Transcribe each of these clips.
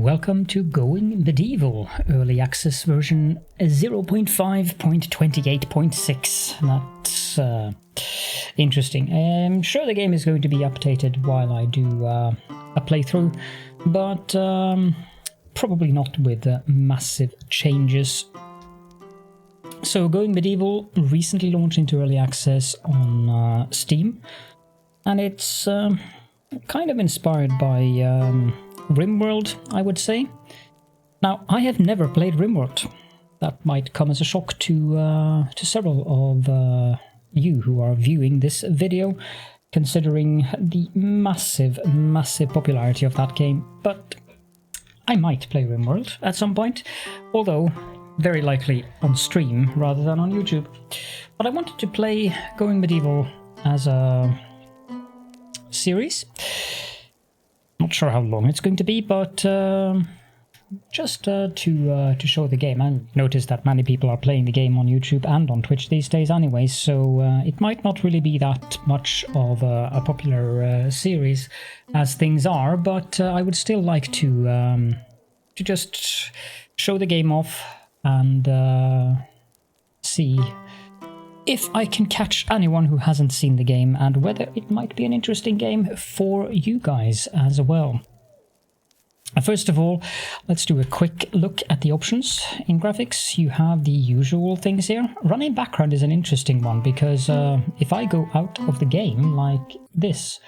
welcome to Going Medieval, early access version 0.5.28.6. That's interesting. I'm sure the game is going to be updated while I do a playthrough, but probably not with massive changes. So Going Medieval recently launched into early access on Steam, and it's kind of inspired by Rimworld, I would say. Now, I have never played Rimworld. That might come as a shock to several of you who are viewing this video, considering the massive popularity of that game. But I might play Rimworld at some point, although very likely on stream rather than on YouTube. But I wanted to play Going Medieval as a series. Not sure how long it's going to be, but just to show the game. I noticed that many people are playing the game on YouTube and on Twitch these days anyway, so it might not really be that much of a popular series as things are, but I would still like to just show the game off and see if I can catch anyone who hasn't seen the game and whether it might be an interesting game for you guys as well. First of all, let's do a quick look at the options. In graphics, you have the usual things here. Running background is an interesting one because if I go out of the game like this,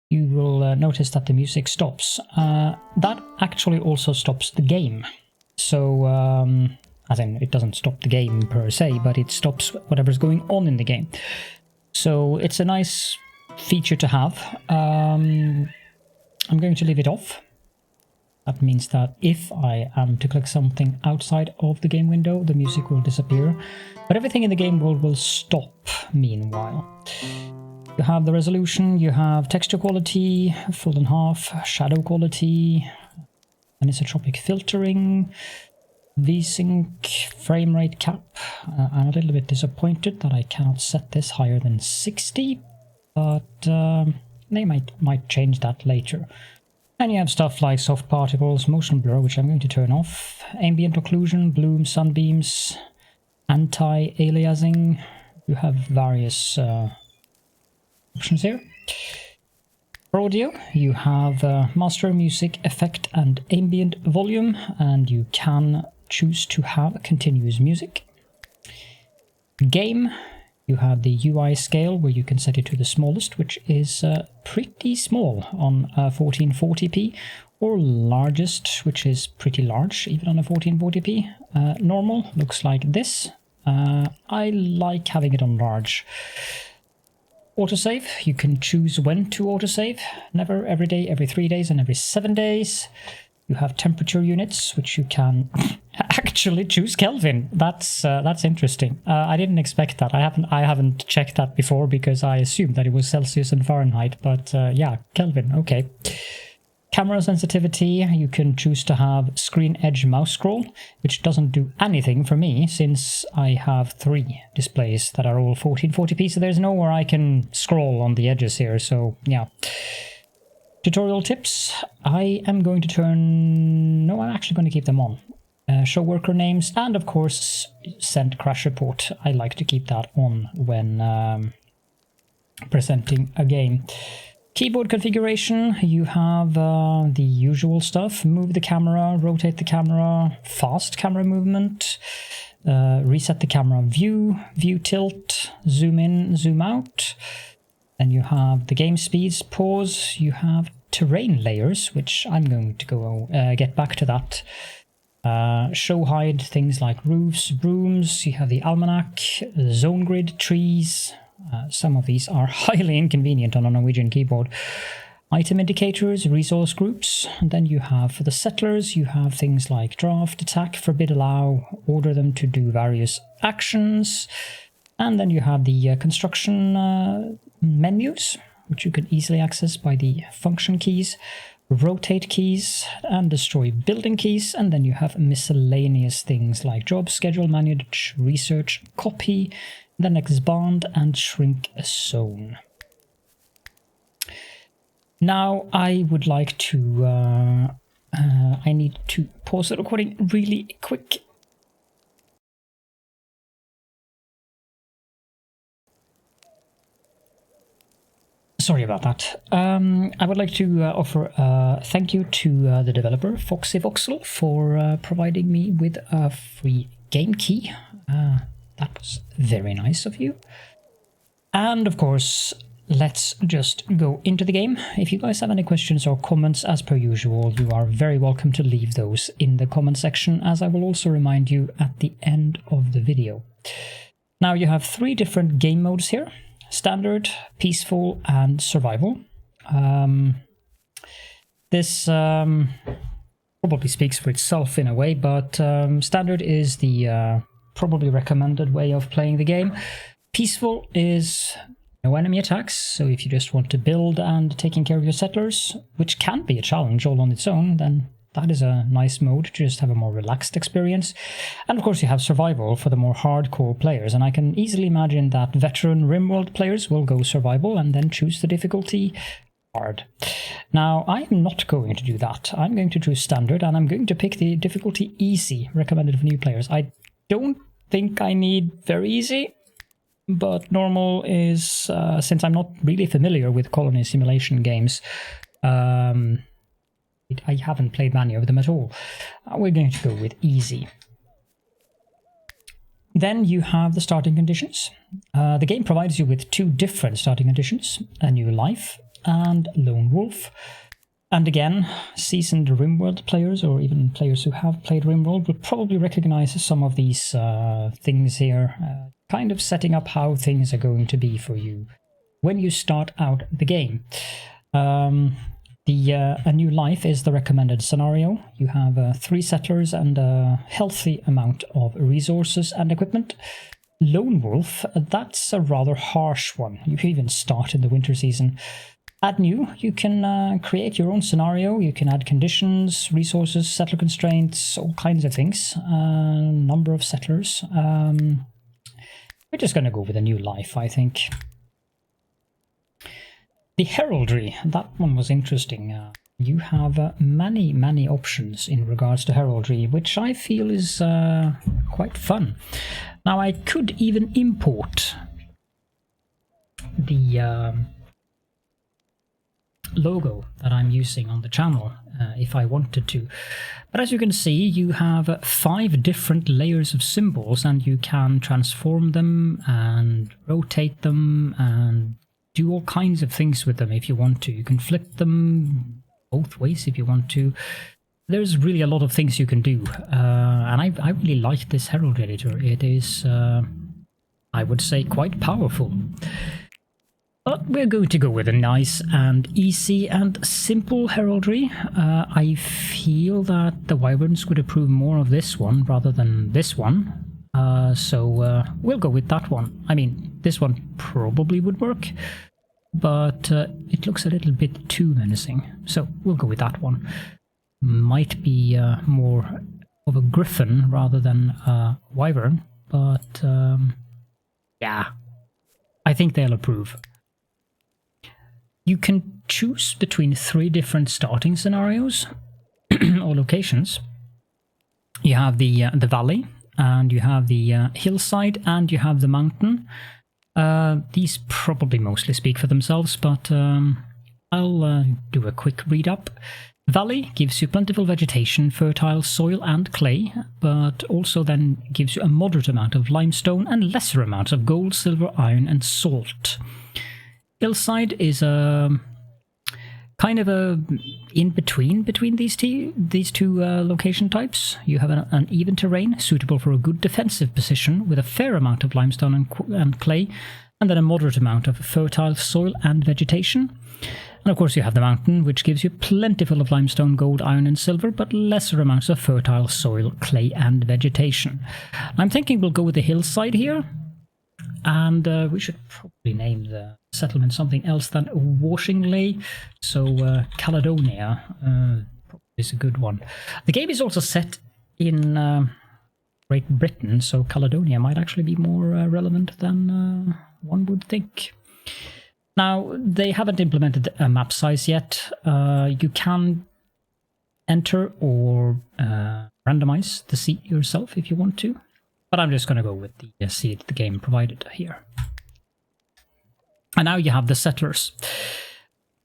you will notice that the music stops. That actually also stops the game. So, as in, it doesn't stop the game per se, but it stops whatever's going on in the game. So it's a nice feature to have. I'm going to leave it off. That means that if I am to click something outside of the game window, the music will disappear. But everything in the game will stop meanwhile. You have the resolution, you have texture quality, full and half, shadow quality, anisotropic filtering, VSync, frame rate cap. I'm a little bit disappointed that I cannot set this higher than 60, but they might change that later. And you have stuff like soft particles, motion blur, which I'm going to turn off, ambient occlusion, bloom, sunbeams, anti-aliasing. You have various options here. For audio, you have master, music, effect, and ambient volume, and you can choose to have continuous music. Game, you have the UI scale where you can set it to the smallest, which is pretty small on 1440p, or largest, which is pretty large, even on a 1440p. Normal looks like this. I like having it on large. Autosave, you can choose when to autosave. Never, every day, every 3 days, and every 7 days. You have temperature units, which you can actually choose Kelvin. That's interesting. I didn't expect that. I haven't checked that before because I assumed that it was Celsius and Fahrenheit. But yeah, Kelvin. Okay. Camera sensitivity. You can choose to have screen edge mouse scroll, which doesn't do anything for me since I have 3 displays that are all 1440p. So there's nowhere I can scroll on the edges here. So yeah. Tutorial tips, I am going to I'm actually going to keep them on. Show worker names, and of course, send crash report. I like to keep that on when presenting a game. Keyboard configuration, you have the usual stuff. Move the camera, rotate the camera, fast camera movement, reset the camera view, view tilt, zoom in, zoom out. Then you have the game speeds, pause, you have terrain layers, which I'm going to go get back to that. Show hide things like roofs, brooms, you have the almanac, zone grid, trees. Some of these are highly inconvenient on a Norwegian keyboard. Item indicators, resource groups, and then you have for the settlers, you have things like draft, attack, forbid, allow, order them to do various actions. And then you have the construction menus, which you can easily access by the function keys, rotate keys, and destroy building keys. And then you have miscellaneous things like job, schedule, manage, research, copy, then expand and shrink a zone. Now I would like to I need to pause the recording really quick. Sorry about that. I would like to offer a thank you to the developer, Foxy Voxel, for providing me with a free game key. That was very nice of you. And of course, let's just go into the game. If you guys have any questions or comments, as per usual, you are very welcome to leave those in the comment section, as I will also remind you at the end of the video. Now you have 3 different game modes here: standard, peaceful, and survival. This probably speaks for itself in a way, but standard is the probably recommended way of playing the game. Peaceful is no enemy attacks, so if you just want to build and taking care of your settlers, which can be a challenge all on its own, then that is a nice mode to just have a more relaxed experience. And of course you have survival for the more hardcore players, and I can easily imagine that veteran Rimworld players will go survival and then choose the difficulty hard. Now I'm not going to do that. I'm going to choose standard, and I'm going to pick the difficulty easy, recommended for new players. I don't think I need very easy, but normal is, since I'm not really familiar with colony simulation games, I haven't played many of them at all. We're going to go with easy. Then you have the starting conditions. The game provides you with 2 different starting conditions: a new life and lone wolf. And again, seasoned Rimworld players, or even players who have played Rimworld, will probably recognize some of these things here, kind of setting up how things are going to be for you when you start out the game. A new life is the recommended scenario. You have 3 settlers and a healthy amount of resources and equipment. Lone wolf, that's a rather harsh one. You can even start in the winter season. Add new, you can create your own scenario, you can add conditions, resources, settler constraints, all kinds of things. Number of settlers. We're just going to go with a new life, I think. The heraldry, that one was interesting. You have many options in regards to heraldry, which I feel is quite fun. Now I could even import the logo that I'm using on the channel if I wanted to. But as you can see, you have 5 different layers of symbols, and you can transform them and rotate them and do all kinds of things with them if you want to. You can flip them both ways if you want to. There's really a lot of things you can do, and I really like this herald editor. It is, I would say, quite powerful. But we're going to go with a nice and easy and simple heraldry. I feel that the wyverns would approve more of this one rather than this one. So we'll go with that one. I mean, this one probably would work, but it looks a little bit too menacing. So we'll go with that one. Might be more of a griffin rather than a wyvern, but yeah, I think they'll approve. You can choose between 3 different starting scenarios or locations. You have the valley, and you have the hillside, and you have the mountain. These probably mostly speak for themselves, but I'll do a quick read up. Valley gives you plentiful vegetation, fertile soil and clay, but also then gives you a moderate amount of limestone and lesser amounts of gold, silver, iron and salt. Hillside is a kind of a between these two location types. You have an even terrain suitable for a good defensive position with a fair amount of limestone and clay, and then a moderate amount of fertile soil and vegetation. And of course you have the mountain, which gives you plentiful of limestone, gold, iron and silver, but lesser amounts of fertile soil, clay and vegetation. I'm thinking we'll go with the hillside here. And we should probably name the settlement something else than Washingley. So Caledonia is a good one. The game is also set in Great Britain, so Caledonia might actually be more relevant than one would think. Now, they haven't implemented a map size yet. You can enter or randomize the seed yourself if you want to. But I'm just going to go with the seed the game provided here. And now you have the settlers.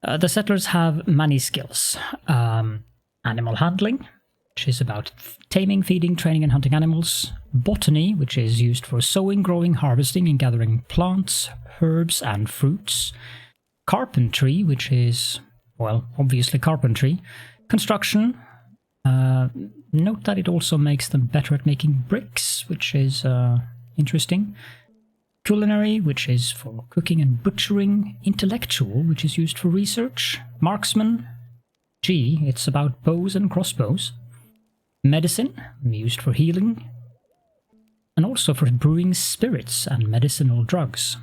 The settlers have many skills. Animal handling, which is about taming, feeding, training and hunting animals. Botany, which is used for sowing, growing, harvesting and gathering plants, herbs and fruits. Carpentry, which is, well, obviously carpentry. Construction. Note that it also makes them better at making bricks, which is interesting. Culinary, which is for cooking and butchering. Intellectual, which is used for research. Marksman. Gee, it's about bows and crossbows. Medicine, used for healing. And also for brewing spirits and medicinal drugs.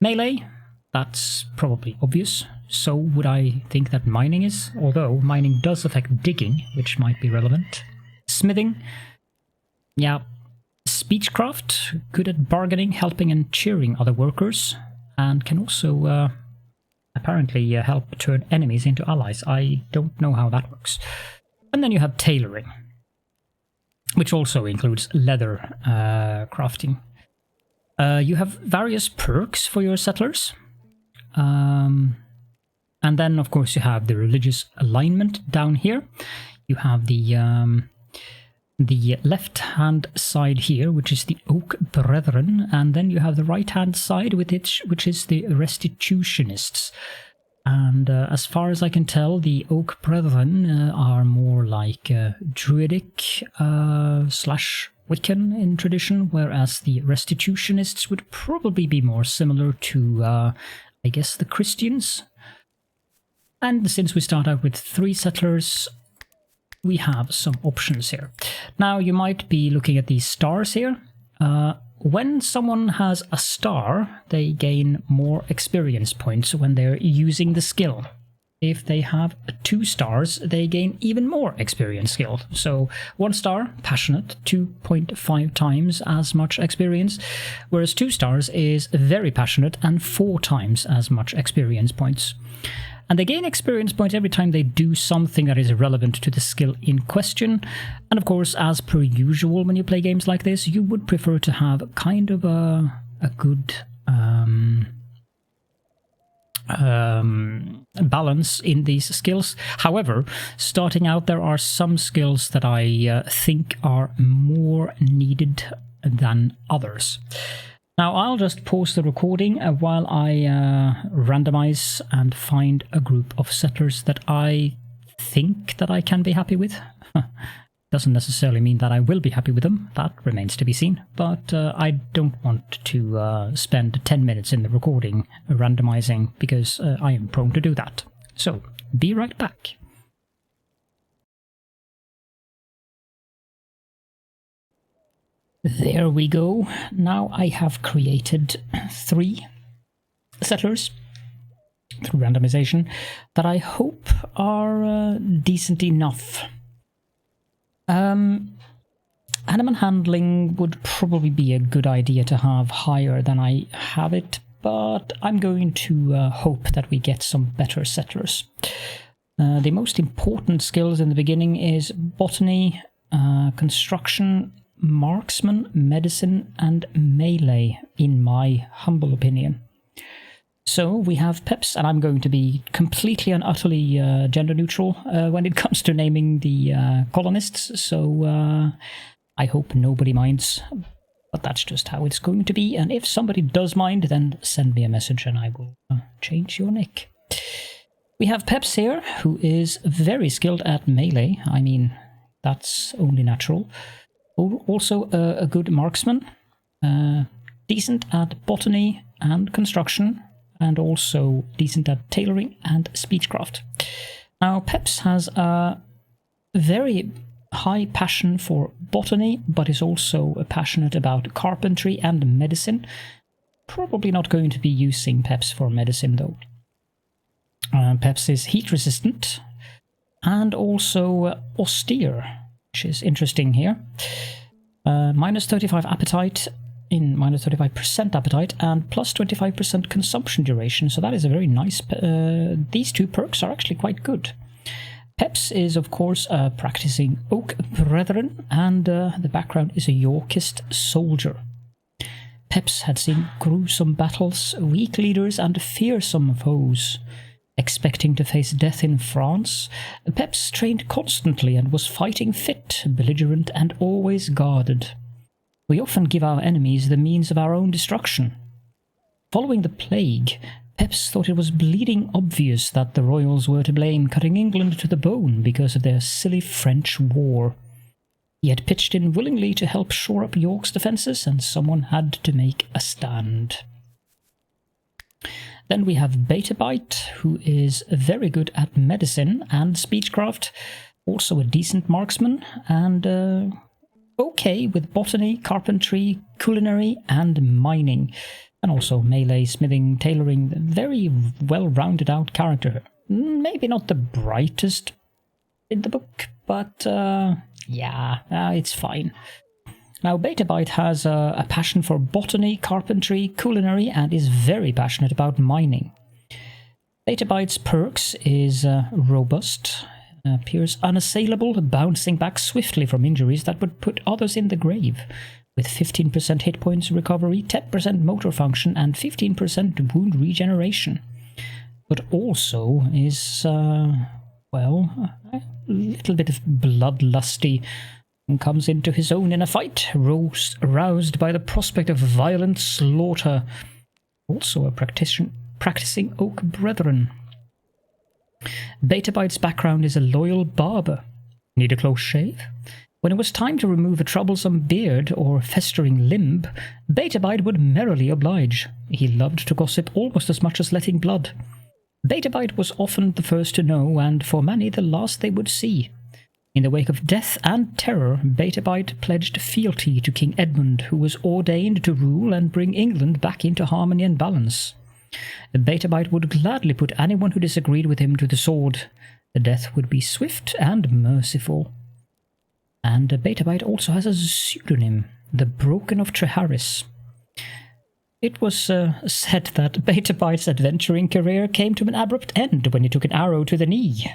Melee, that's probably obvious. So would I think that mining is, although mining does affect digging, which might be relevant. Smithing, yeah. Speechcraft, good at bargaining, helping and cheering other workers, and can also apparently help turn enemies into allies. I don't know how that works. And then you have tailoring, which also includes leather crafting. You have various perks for your settlers. And then, of course, you have the religious alignment down here. You have the left-hand side here, which is the Oak Brethren, and then you have the right-hand side, with it, which is the Restitutionists. And as far as I can tell, the Oak Brethren are more like Druidic slash Wiccan in tradition, whereas the Restitutionists would probably be more similar to, I guess, the Christians. And since we start out with 3 settlers, we have some options here. Now, you might be looking at these stars here. When someone has a star, they gain more experience points when they're using the skill. If they have 2 stars, they gain even more experience skill. So 1 star, passionate, 2.5 times as much experience, whereas 2 stars is very passionate and 4 times as much experience points. And they gain experience points every time they do something that is relevant to the skill in question. And of course, as per usual when you play games like this, you would prefer to have kind of a good balance in these skills. However, starting out, there are some skills that I think are more needed than others. Now, I'll just pause the recording while I randomize and find a group of settlers that I think that I can be happy with. Doesn't necessarily mean that I will be happy with them. That remains to be seen. But I don't want to spend 10 minutes in the recording randomizing, because I am prone to do that. So, be right back. There we go. Now I have created 3 settlers through randomization that I hope are decent enough. Animal handling would probably be a good idea to have higher than I have it, but I'm going to hope that we get some better settlers. The most important skills in the beginning is botany, construction, marksman, medicine, and melee, in my humble opinion. So we have Peps, and I'm going to be completely and utterly gender neutral when it comes to naming the colonists, so I hope nobody minds, but that's just how it's going to be, and if somebody does mind, then send me a message and I will change your nick. We have Peps here, who is very skilled at melee. I mean, that's only natural. Also a good marksman, decent at botany and construction, and also decent at tailoring and speechcraft. Now, Peps has a very high passion for botany, but is also passionate about carpentry and medicine. Probably not going to be using Peps for medicine, though. Peps is heat resistant and also austere, which is interesting here. Minus 35 appetite, in minus 35% appetite, and plus 25% consumption duration, so that is a very nice... these 2 perks are actually quite good. Peps is, of course, a practicing oak brethren, and the background is a Yorkist soldier. Peps had seen gruesome battles, weak leaders, and fearsome foes. Expecting to face death in France, Peps trained constantly and was fighting fit, belligerent, and always guarded. We often give our enemies the means of our own destruction. Following the plague, Peps thought it was bleeding obvious that the royals were to blame, cutting England to the bone because of their silly French war. He had pitched in willingly to help shore up York's defences, and someone had to make a stand. Then we have Betabite, who is very good at medicine and speechcraft, also a decent marksman, and okay with botany, carpentry, culinary, and mining, and also melee, smithing, tailoring. Very well-rounded out character. Maybe not the brightest in the book, but yeah, it's fine. Now, Betabite has a passion for botany, carpentry, culinary, and is very passionate about mining. Betabite's perks is robust, appears unassailable, bouncing back swiftly from injuries that would put others in the grave, with 15% hit points recovery, 10% motor function, and 15% wound regeneration. But also is, well, a little bit of bloodlusty, and comes into his own in a fight, roused by the prospect of violent slaughter. Also a practicing oak brethren. Betabite's background is a loyal barber. Need a close shave? When it was time to remove a troublesome beard or festering limb, Betabite would merrily oblige. He loved to gossip almost as much as letting blood. Betabite was often the first to know, and for many the last they would see. In the wake of death and terror, Betabite pledged fealty to King Edmund, who was ordained to rule and bring England back into harmony and balance. Betabite would gladly put anyone who disagreed with him to the sword. The death would be swift and merciful. And Betabite also has a pseudonym, the Broken of Treharris. It was said that Betabite's adventuring career came to an abrupt end when he took an arrow to the knee.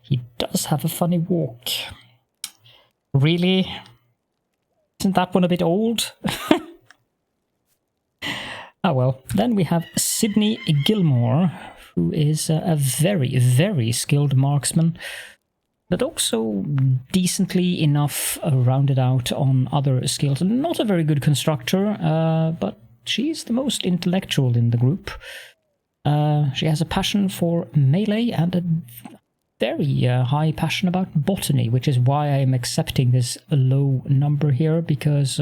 He does have a funny walk. Really? Isn't that one a bit old? Ah well. Then we have Sidney Gilmore, who is a very, very skilled marksman, but also decently enough rounded out on other skills. Not a very good constructor, but she's the most intellectual in the group. She has a passion for melee and a very high passion about botany, which is why I'm accepting this low number here, because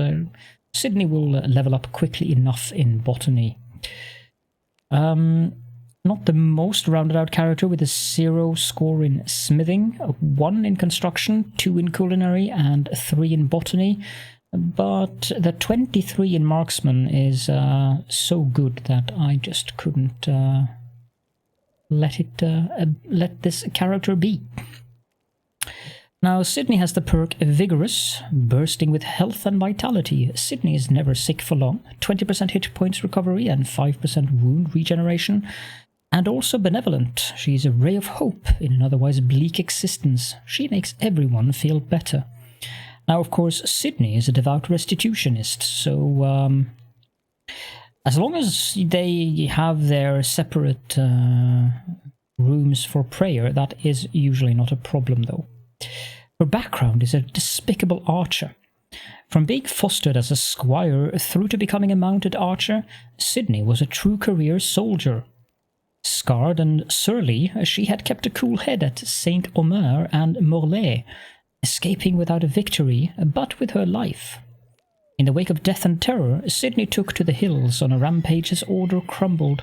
Sydney will level up quickly enough in botany. Not the most rounded out character, with a 0 score in smithing, 1 in construction, 2 in culinary, and 3 in botany. But the 23 in marksman is so good that I just couldn't let this character be. Now, Sydney has the perk Vigorous, bursting with health and vitality. Sydney is never sick for long, 20% hit points recovery and 5% wound regeneration, and also benevolent. She's a ray of hope in an otherwise bleak existence. She makes everyone feel better. Now, of course, Sydney is a devout restitutionist, so as long as they have their separate rooms for prayer, that is usually not a problem, though. Her background is a despicable archer. From being fostered as a squire through to becoming a mounted archer, Sydney was a true career soldier. Scarred and surly, she had kept a cool head at Saint-Omer and Morlaix, escaping without a victory, but with her life. In the wake of death and terror, Sydney took to the hills on a rampage as order crumbled.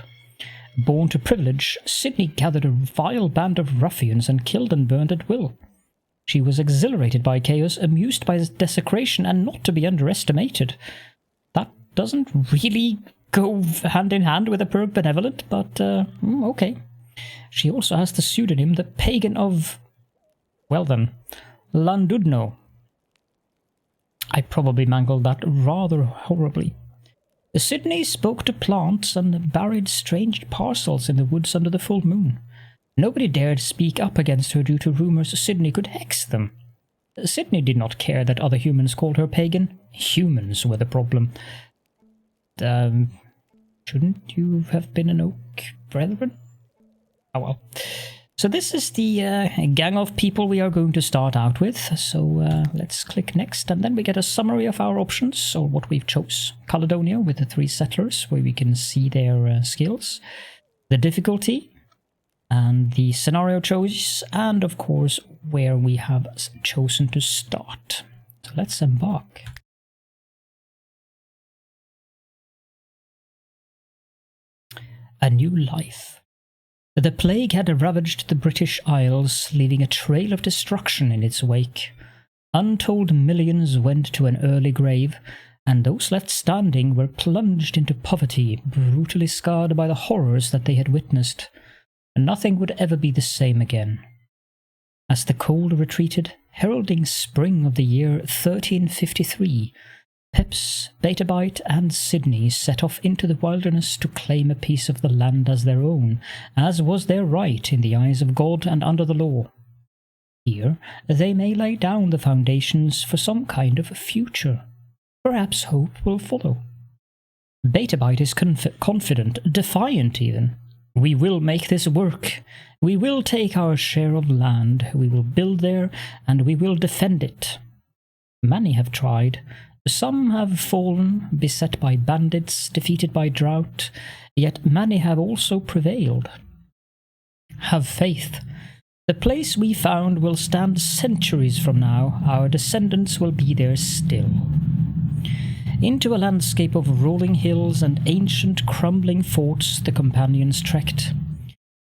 Born to privilege, Sydney gathered a vile band of ruffians and killed and burned at will. She was exhilarated by chaos, amused by desecration, and not to be underestimated. That doesn't really go hand in hand with a perk benevolent, but okay. She also has the pseudonym the Pagan of, well then, Landudno. I probably mangled that rather horribly. Sydney spoke to plants and buried strange parcels in the woods under the full moon. Nobody dared speak up against her due to rumors Sydney could hex them. Sydney did not care that other humans called her pagan. Humans were the problem. Shouldn't you have been an oak, brethren? Oh well. So this is the gang of people we are going to start out with. So let's click next, and then we get a summary of our options, or what we've chose. Caledonia with the 3 settlers, where we can see their skills. The difficulty, and the scenario choice, and of course where we have chosen to start. So let's embark. A new life. The plague had ravaged the British Isles, leaving a trail of destruction in its wake. Untold millions went to an early grave, and those left standing were plunged into poverty, brutally scarred by the horrors that they had witnessed. Nothing would ever be the same again. As the cold retreated, heralding spring of the year 1353, Peps, Betabite, and Sydney set off into the wilderness to claim a piece of the land as their own, as was their right in the eyes of God and under the law. Here they may lay down the foundations for some kind of future. Perhaps hope will follow. Betabite is confident, defiant even. We will make this work. We will take our share of land, we will build there, and we will defend it. Many have tried. Some have fallen, beset by bandits, defeated by drought, yet many have also prevailed. Have faith. The place we found will stand centuries from now. Our descendants will be there still. Into a landscape of rolling hills and ancient crumbling forts the companions trekked.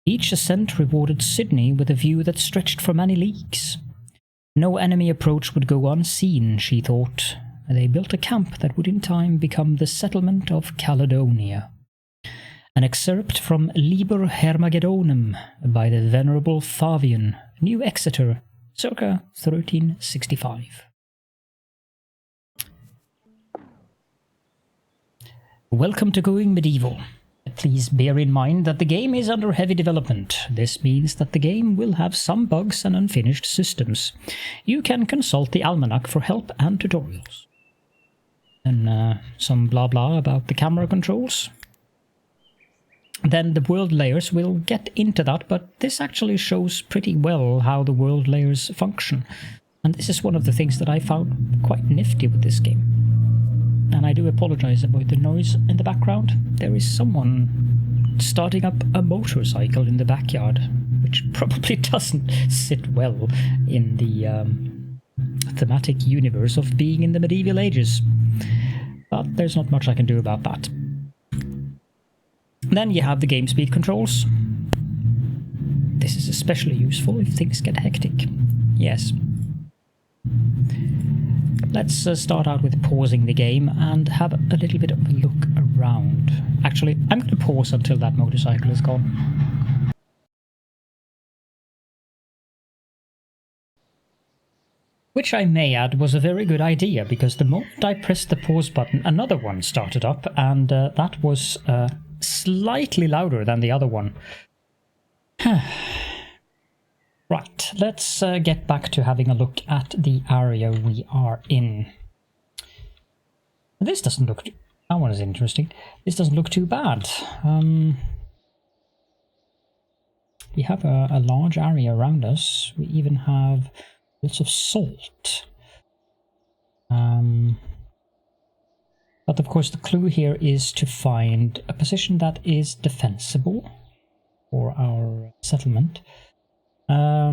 Each ascent rewarded Sydney with a view that stretched for many leagues. No enemy approach would go unseen, she thought. They built a camp that would in time become the settlement of Caledonia. An excerpt from Liber Hermageddonum by the Venerable Fabian, New Exeter, circa 1365. Welcome to Going Medieval. Please bear in mind that the game is under heavy development. This means that the game will have some bugs and unfinished systems. You can consult the almanac for help and tutorials. And some blah blah about the camera controls. Then the world layers, we'll get into that, but this actually shows pretty well how the world layers function. And this is one of the things that I found quite nifty with this game. And I do apologize about the noise in the background. There is someone starting up a motorcycle in the backyard, which probably doesn't sit well in the thematic universe of being in the medieval ages. But there's not much I can do about that. Then you have the game speed controls. This is especially useful if things get hectic. Yes. Let's start out with pausing the game and have a little bit of a look around. Actually, I'm going to pause until that motorcycle is gone. Which I may add was a very good idea, because the moment I pressed the pause button, another one started up, and that was slightly louder than the other one. Right, let's get back to having a look at the area we are in. This doesn't look... that one is interesting. This doesn't look too bad. We have a large area around us. We even have lots of salt. But of course the clue here is to find a position that is defensible for our settlement. I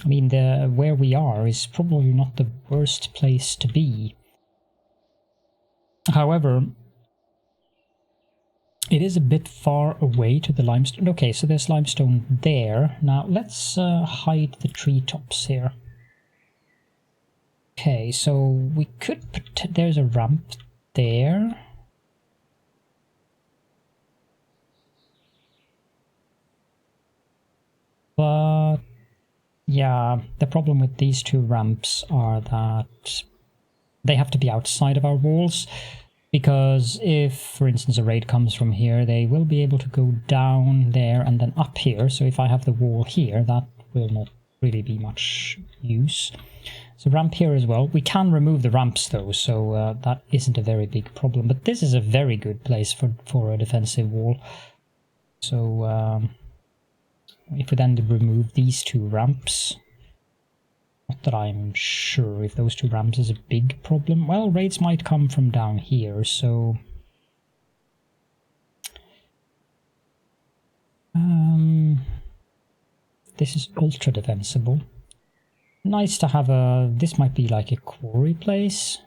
mean, where we are is probably not the worst place to be. However, it is a bit far away to the limestone. Okay, so there's limestone there. Now let's hide the treetops here. Okay, so we could... there's a ramp there. But yeah, the problem with these two ramps are that they have to be outside of our walls. Because if, for instance, a raid comes from here, they will be able to go down there and then up here. So if I have the wall here, that will not really be much use. So ramp here as well. We can remove the ramps though, so that isn't a very big problem. But this is a very good place for a defensive wall. So if we then remove these 2 ramps, not that I'm sure if those 2 ramps is a big problem. Well, raids might come from down here, so this is ultra defensible. Nice to have a... This might be like a quarry place.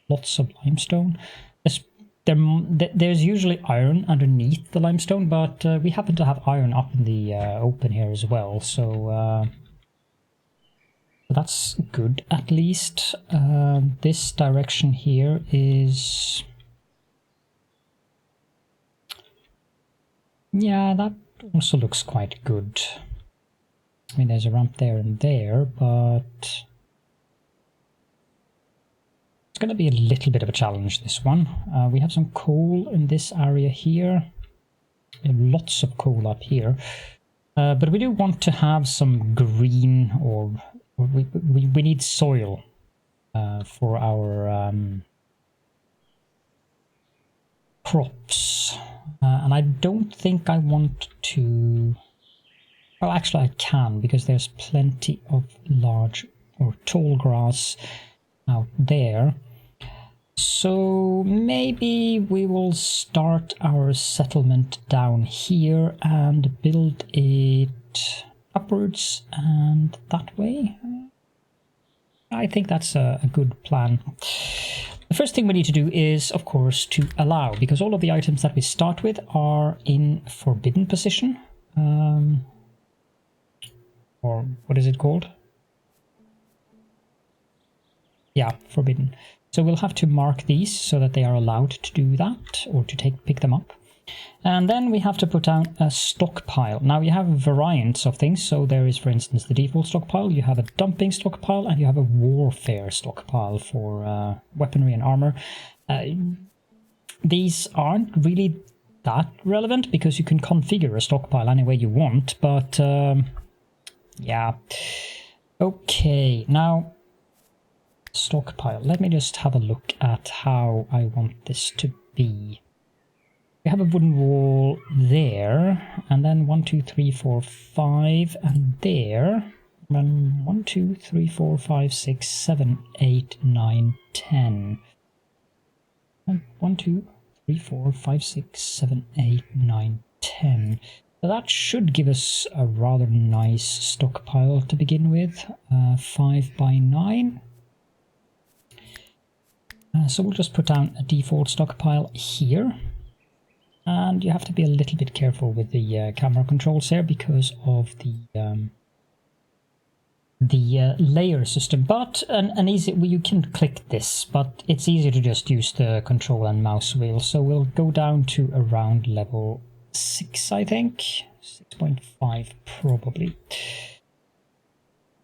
Lots of limestone. There's usually iron underneath the limestone, but we happen to have iron up in the open here as well, so that's good at least. This direction here is... Yeah, that also looks quite good. I mean, there's a ramp there and there, but it's going to be a little bit of a challenge, this one. We have some coal in this area here. We have lots of coal up here. But we do want to have some green, or we need soil for our crops. And I don't think I want to... Well, actually I can, because there's plenty of large or tall grass out there. So maybe we will start our settlement down here and build it upwards and that way. I think that's a good plan. The first thing we need to do is, of course, to allow, because all of the items that we start with are in forbidden position. Or what is it called? Yeah, forbidden. So we'll have to mark these so that they are allowed to do that, or to pick them up. And then we have to put down a stockpile. Now you have variants of things. So there is, for instance, the default stockpile, you have a dumping stockpile, and you have a warfare stockpile for weaponry and armor. These aren't really that relevant because you can configure a stockpile any way you want, but yeah. Okay, now stockpile. Let me just have a look at how I want this to be. We have a wooden wall there, and then 1, 2, 3, 4, 5, and there. And 1, 2, 3, 4, 5, 6, 7, 8, 9, 10. 1, 2, 3, 4, 5, 6, 7, 8, 9, 10. So that should give us a rather nice stockpile to begin with. 5 by 9. So we'll just put down a default stockpile here. And you have to be a little bit careful with the camera controls here because of the layer system. But an easy, you can click this, but it's easier to just use the control and mouse wheel. So we'll go down to around level 6, I think. 6.5 probably.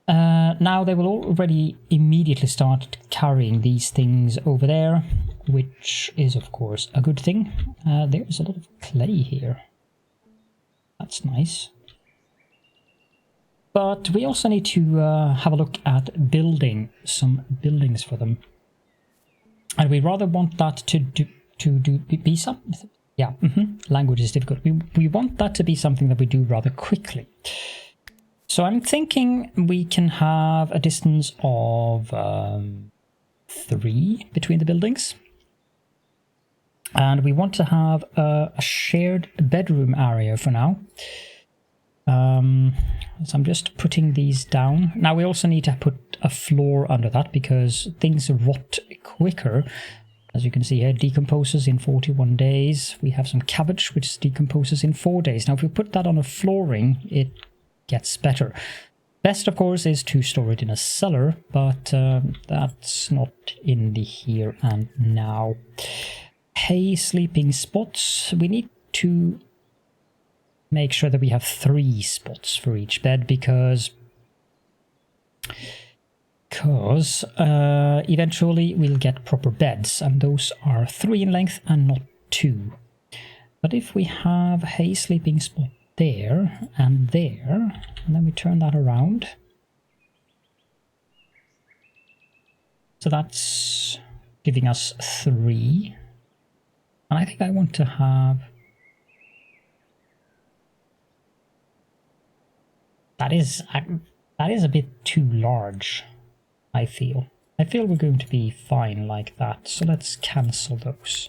Now they will already immediately start carrying these things over there, which is of course a good thing. There's a lot of clay here. That's nice. But we also need to have a look at building some buildings for them. And we rather want that to be something. Yeah, language is difficult. We want that to be something that we do rather quickly. So I'm thinking we can have a distance of 3 between the buildings. And we want to have a shared bedroom area for now. So I'm just putting these down. Now we also need to put a floor under that because things rot quicker. As you can see here, decomposes in 41 days. We have some cabbage which decomposes in 4 days. Now if we put that on a flooring, it gets better. Best of course is to store it in a cellar, but that's not in the here and now. Hay sleeping spots. We need to make sure that we have 3 spots for each bed because because eventually we'll get proper beds, and those are 3 in length and not 2. But if we have a sleeping spot there, and then we turn that around. So that's giving us 3. And I think I want to have... That is a bit too large, I feel. I feel we're going to be fine like that, so let's cancel those.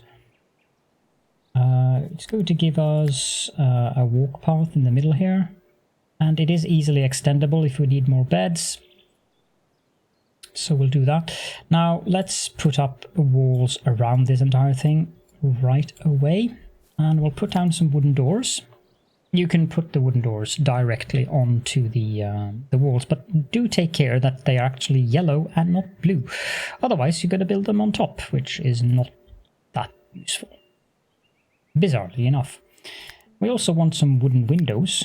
It's going to give us a walk path in the middle here, and it is easily extendable if we need more beds. So we'll do that. Now let's put up walls around this entire thing right away, and we'll put down some wooden doors. You can put the wooden doors directly onto the walls, but do take care that they are actually yellow and not blue. Otherwise, you're going to build them on top, which is not that useful. Bizarrely enough. We also want some wooden windows.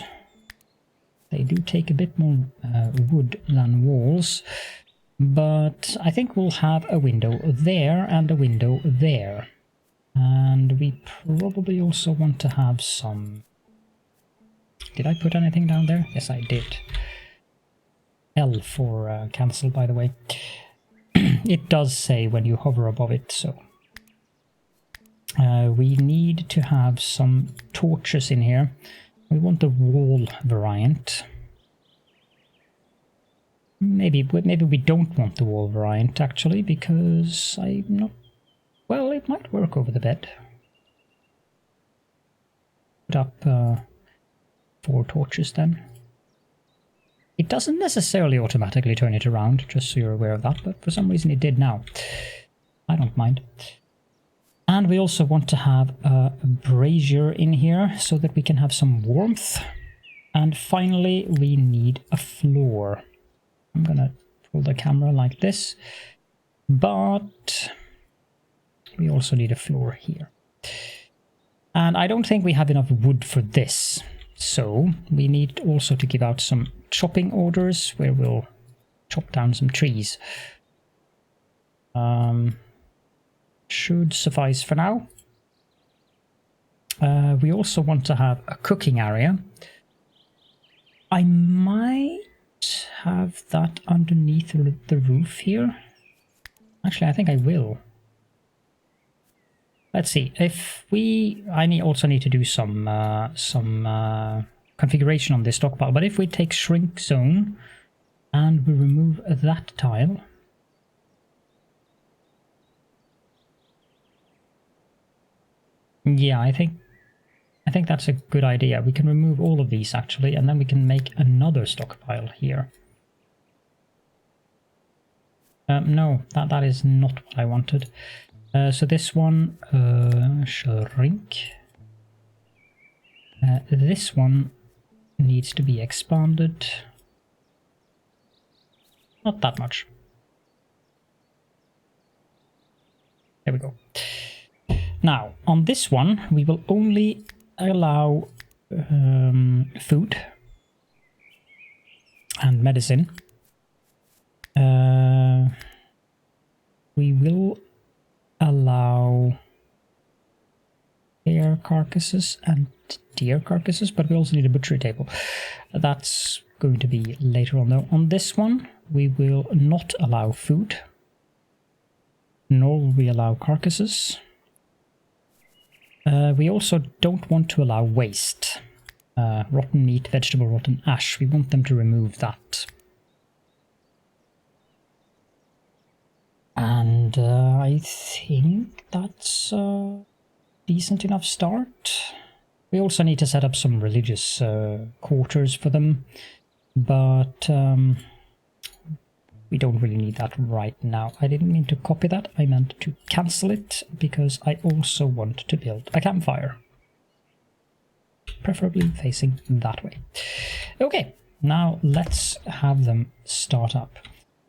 They do take a bit more wood than walls, but I think we'll have a window there and a window there. And we probably also want to have some... Did I put anything down there? Yes, I did. L for cancel, by the way. It does say when you hover above it, so... we need to have some torches in here. We want the wall variant. Maybe we don't want the wall variant, actually, because I'm not... Well, it might work over the bed. Put up 4 torches then. It doesn't necessarily automatically turn it around, just so you're aware of that, but for some reason it did now. I don't mind. And we also want to have a brazier in here so that we can have some warmth. And finally, we need a floor. I'm gonna pull the camera like this, but we also need a floor here. And I don't think we have enough wood for this. So we need also to give out some chopping orders where we'll chop down some trees. Should suffice for now. We also want to have a cooking area. I might have that underneath the roof here. Actually, I think I will. Let's see. If I also need to do some configuration on this stockpile. But if we take shrink zone and we remove that tile, yeah, I think that's a good idea. We can remove all of these actually, and then we can make another stockpile here. No, that is not what I wanted. So this one, shrink. This one needs to be expanded. Not that much. There we go. Now, on this one, we will only allow food and medicine. We will allow bear carcasses and deer carcasses, but we also need a butchery table. That's going to be later on though. On this one, we will not allow food, nor will we allow carcasses. We also don't want to allow waste. Rotten meat, vegetable, rotten ash. We want them to remove that. And I think that's a decent enough start. We also need to set up some religious quarters for them, but we don't really need that right now. I didn't mean to copy that, I meant to cancel it, because I also want to build a campfire. Preferably facing that way. Okay, now let's have them start up.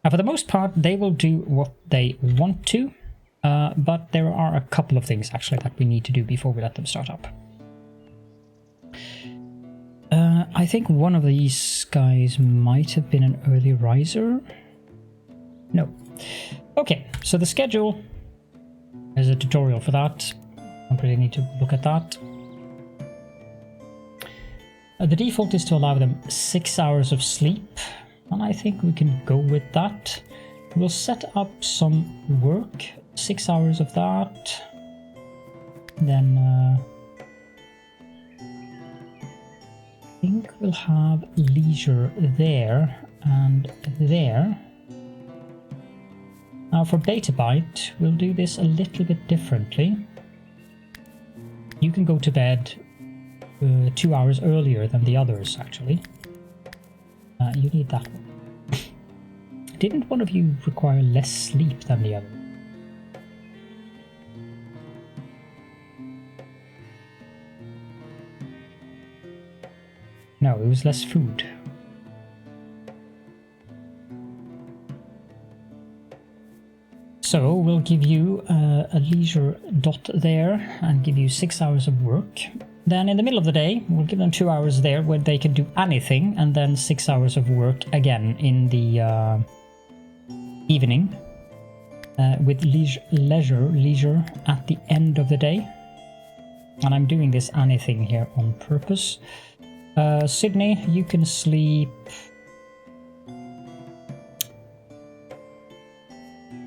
Now, for the most part, they will do what they want to, but there are a couple of things actually that we need to do before we let them start up. I think one of these guys might have been an early riser. No. Okay, so the schedule, there's a tutorial for that. I don't really need to look at that. The default is to allow them 6 hours of sleep, and I think we can go with that. We'll set up some work, 6 hours of that. Then I think we'll have leisure there and there. Now for Betabyte, we'll do this a little bit differently. You can go to bed 2 hours earlier than the others, actually. You need that one. Didn't one of you require less sleep than the other? No, it was less food. So we'll give you a leisure dot there and give you 6 hours of work. Then in the middle of the day, we'll give them 2 hours there where they can do anything, and then 6 hours of work again in the evening, with leisure at the end of the day. And I'm doing this anything here on purpose. Sydney, you can sleep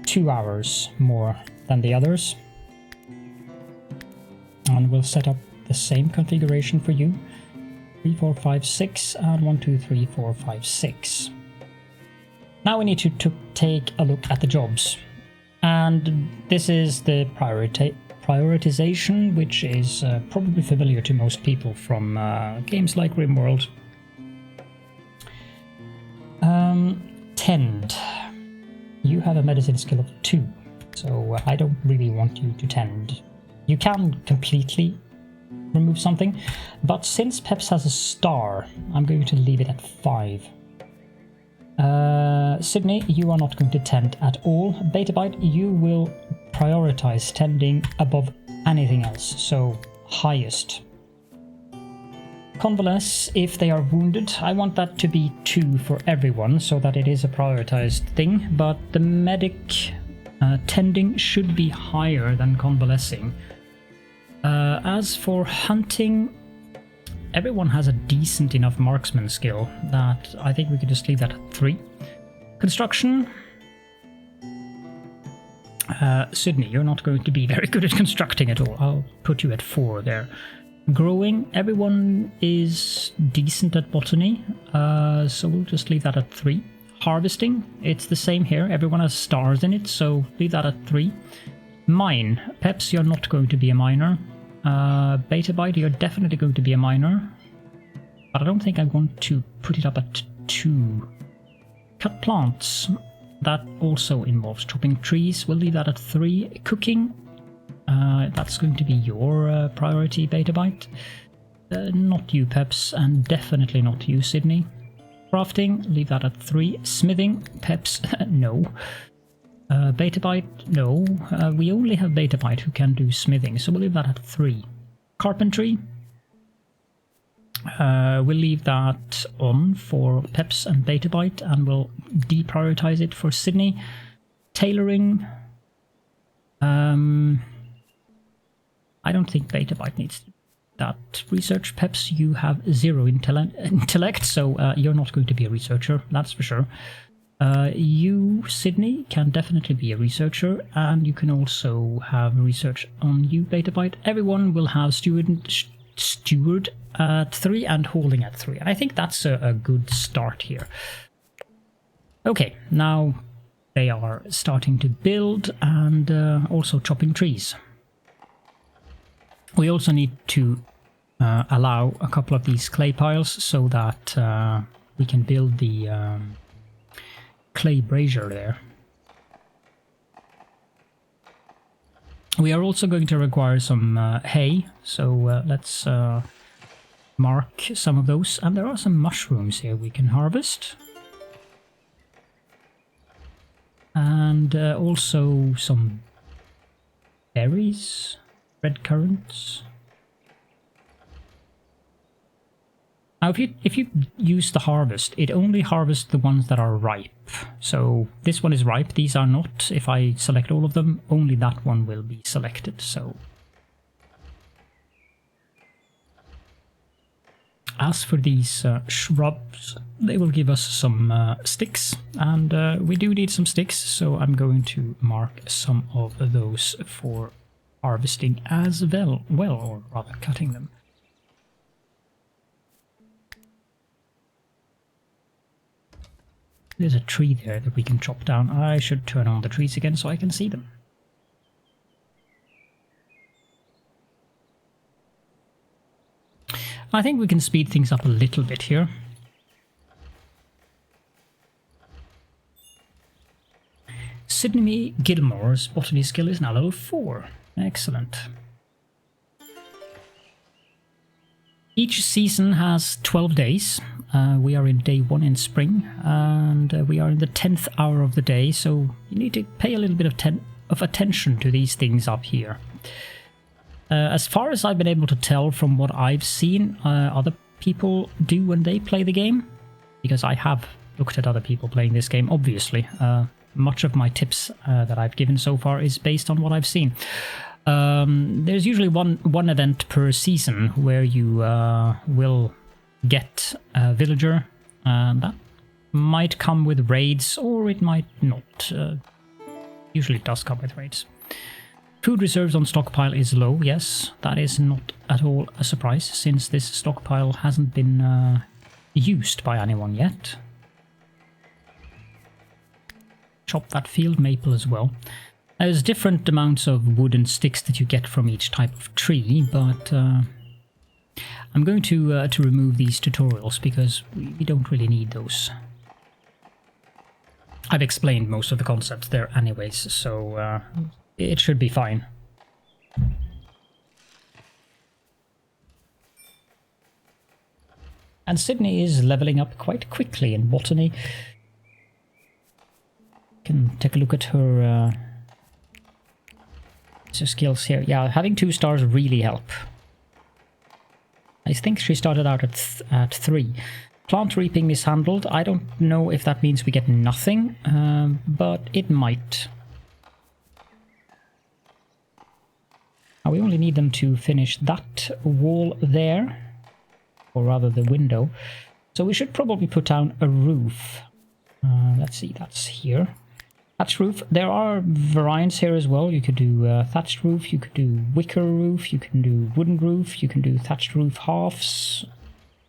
2 hours more than the others. And we'll set up the same configuration for you. 3, 4, 5, 6, and 1, 2, 3, 4, 5, 6. Now we need to take a look at the jobs. And this is the prioritization, which is probably familiar to most people from games like Rimworld. Tend. You have a medicine skill of 2, so I don't really want you to tend. You can completely remove something, but since Peps has a star, I'm going to leave it at 5. Sydney, you are not going to tend at all. Betabyte, you will prioritize tending above anything else, so highest. Convalesce, if they are wounded, I want that to be 2 for everyone, so that it is a prioritized thing, but the medic tending should be higher than convalescing. As for hunting, everyone has a decent enough marksman skill that I think we could just leave that at 3. Construction. Sydney, you're not going to be very good at constructing at all. I'll put you at 4 there. Growing, everyone is decent at botany, so we'll just leave that at 3. Harvesting, it's the same here. Everyone has stars in it, so leave that at 3. Mine, Peps, you're not going to be a miner. Betabyte, you're definitely going to be a miner, but I don't think I want to put it up at 2. Cut plants, that also involves chopping trees. We'll leave that at 3. Cooking, that's going to be your priority, Betabyte. Not you, Peps, and definitely not you, Sydney. Crafting, leave that at 3. Smithing, Peps, no. Betabyte, no. We only have Betabyte who can do smithing, so we'll leave that at 3. Carpentry, we'll leave that on for Peps and Betabyte, and we'll deprioritize it for Sydney. Tailoring, I don't think Betabyte needs that research. Peps, you have 0 intellect, so you're not going to be a researcher, that's for sure. You, Sydney, can definitely be a researcher, and you can also have research on you, Betabyte. Everyone will have steward at 3 and holding at 3, and I think that's a good start here. Okay, now they are starting to build and also chopping trees. We also need to allow a couple of these clay piles so that we can build the clay brazier there. We are also going to require some hay, so let's mark some of those. And there are some mushrooms here we can harvest. And also some berries, red currants. Now, if you use the harvest, it only harvests the ones that are ripe. So this one is ripe, these are not. If I select all of them, only that one will be selected. So as for these shrubs, they will give us some sticks, and we do need some sticks, so I'm going to mark some of those for harvesting as well, or rather cutting them. There's a tree there that we can chop down. I should turn on the trees again so I can see them. I think we can speed things up a little bit here. Sydney Gilmore's botany skill is now level 4. Excellent. Each season has 12 days. We are in day 1 in spring, and we are in the 10th hour of the day, so you need to pay a little bit of attention to these things up here. As far as I've been able to tell from what I've seen other people do when they play the game, because I have looked at other people playing this game, obviously. Much of my tips that I've given so far is based on what I've seen. There's usually one event per season where you will get a villager. That might come with raids, or it might not. Usually it does come with raids. Food reserves on stockpile is low, yes. That is not at all a surprise, since this stockpile hasn't been used by anyone yet. Chop that field maple as well. There's different amounts of wood and sticks that you get from each type of tree, but I'm going to remove these tutorials because we don't really need those. I've explained most of the concepts there anyways, so it should be fine. And Sydney is leveling up quite quickly in botany. Can take a look at her skills here. Yeah, having 2 stars really help. I think she started out at 3. Plant reaping mishandled. I don't know if that means we get nothing, but it might. Now we only need them to finish that wall there, or rather the window. So we should probably put down a roof. Let's see, that's here. Thatched roof. There are variants here as well. You could do thatched roof, you could do wicker roof, you can do wooden roof, you can do thatched roof halves.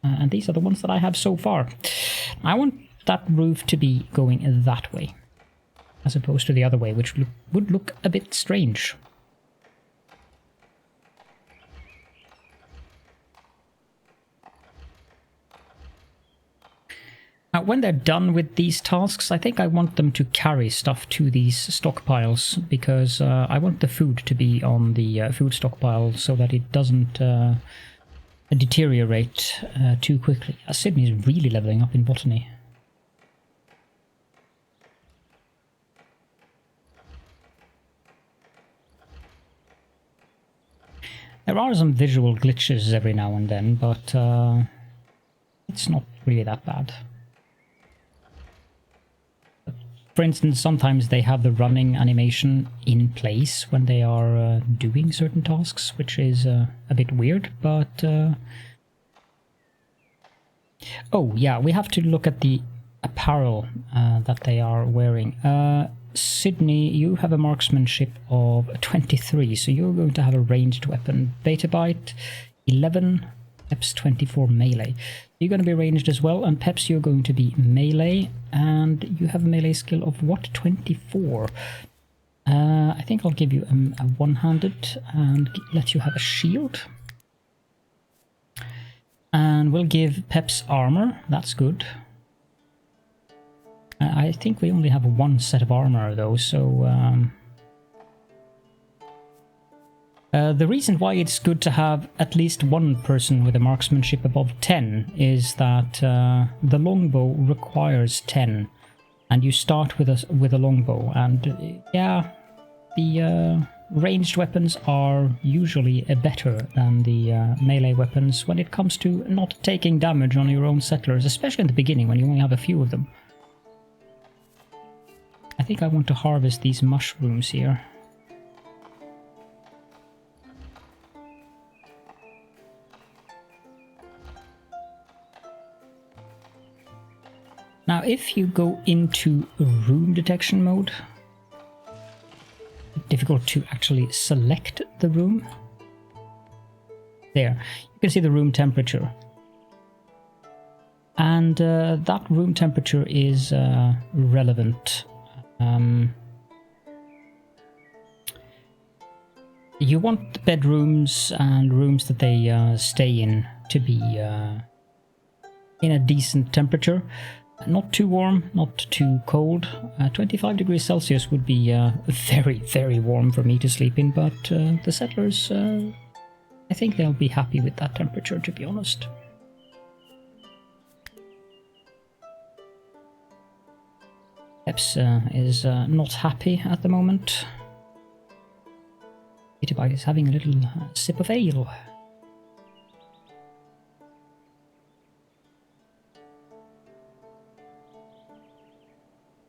And these are the ones that I have so far. I want that roof to be going that way, as opposed to the other way, which would look a bit strange. Now, when they're done with these tasks, I think I want them to carry stuff to these stockpiles, because I want the food to be on the food stockpile so that it doesn't deteriorate too quickly. Sydney is really leveling up in botany. There are some visual glitches every now and then, but it's not really that bad. For instance, sometimes they have the running animation in place when they are doing certain tasks, which is a bit weird, but... Oh, yeah, we have to look at the apparel that they are wearing. Sydney, you have a marksmanship of 23, so you're going to have a ranged weapon. Beta Bite, 11, Peps 24 melee. You're going to be ranged as well, and Peps, you're going to be melee, and you have a melee skill of what? 24. I think I'll give you a one-handed and let you have a shield. And we'll give Peps armor, that's good. I think we only have 1 set of armor though, so... the reason why it's good to have at least 1 person with a marksmanship above 10 is that the longbow requires 10, and you start with a longbow, and yeah, the ranged weapons are usually better than the melee weapons when it comes to not taking damage on your own settlers, especially in the beginning when you only have a few of them. I think I want to harvest these mushrooms here. Now, if you go into room detection mode, difficult to actually select the room. There, you can see the room temperature. And that room temperature is relevant. You want the bedrooms and rooms that they stay in to be in a decent temperature. Not too warm, not too cold. 25 degrees Celsius would be very, very warm for me to sleep in, but the settlers, I think they'll be happy with that temperature, to be honest. Eps is not happy at the moment. Bitterbite is having a little sip of ale.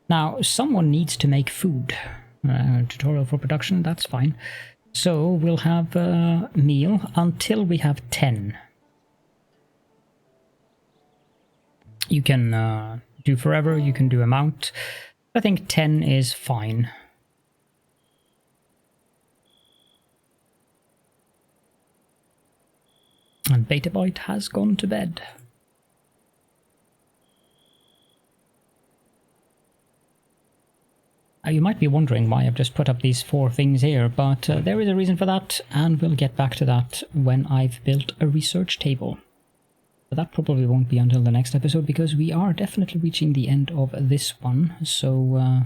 Now, someone needs to make food. Tutorial for production, that's fine. So we'll have a meal until we have 10. You can do forever, you can do amount. I think 10 is fine. And Bitterbite has gone to bed. You might be wondering why I've just put up these 4 things here, but there is a reason for that, and we'll get back to that when I've built a research table. But that probably won't be until the next episode, because we are definitely reaching the end of this one, so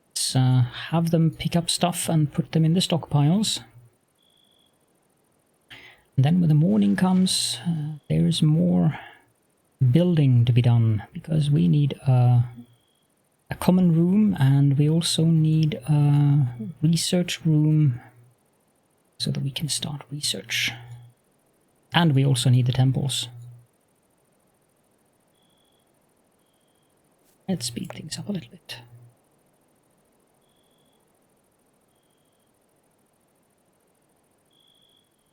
let's have them pick up stuff and put them in the stockpiles. And then when the morning comes, there's more building to be done, because we need a common room, and we also need a research room so that we can start research. And we also need the temples. Let's speed things up a little bit.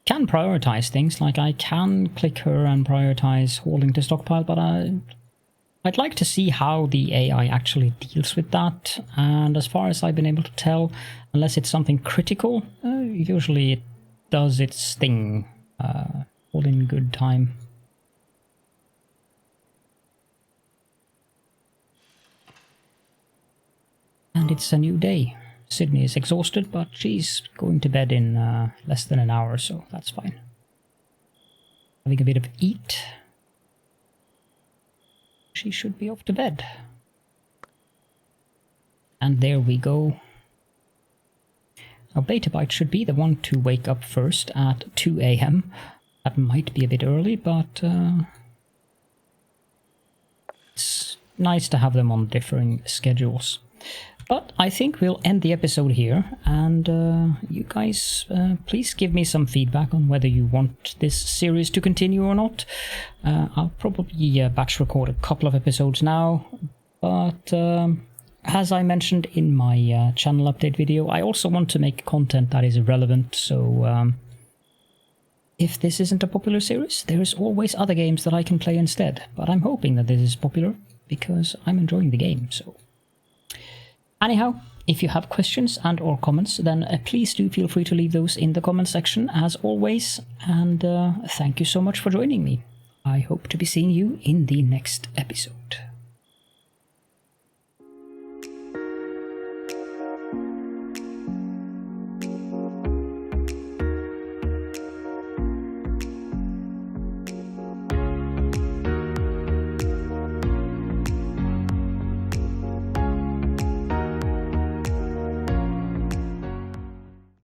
Can prioritize things, like I can click her and prioritize holding to stockpile, but I'd like to see how the AI actually deals with that, and as far as I've been able to tell, unless it's something critical, usually it does its thing all in good time. And it's a new day. Sydney is exhausted, but she's going to bed in less than an hour, so that's fine. Having a bit of eat. She should be off to bed. And there we go. Now Bitterbite should be the one to wake up first at 2 AM. That might be a bit early, but it's nice to have them on differing schedules. But I think we'll end the episode here, and you guys please give me some feedback on whether you want this series to continue or not. I'll probably batch record a couple of episodes now, but as I mentioned in my channel update video, I also want to make content that is relevant, so if this isn't a popular series, there's always other games that I can play instead, but I'm hoping that this is popular, because I'm enjoying the game, so... Anyhow, if you have questions and or comments, then please do feel free to leave those in the comment section as always, and thank you so much for joining me. I hope to be seeing you in the next episode.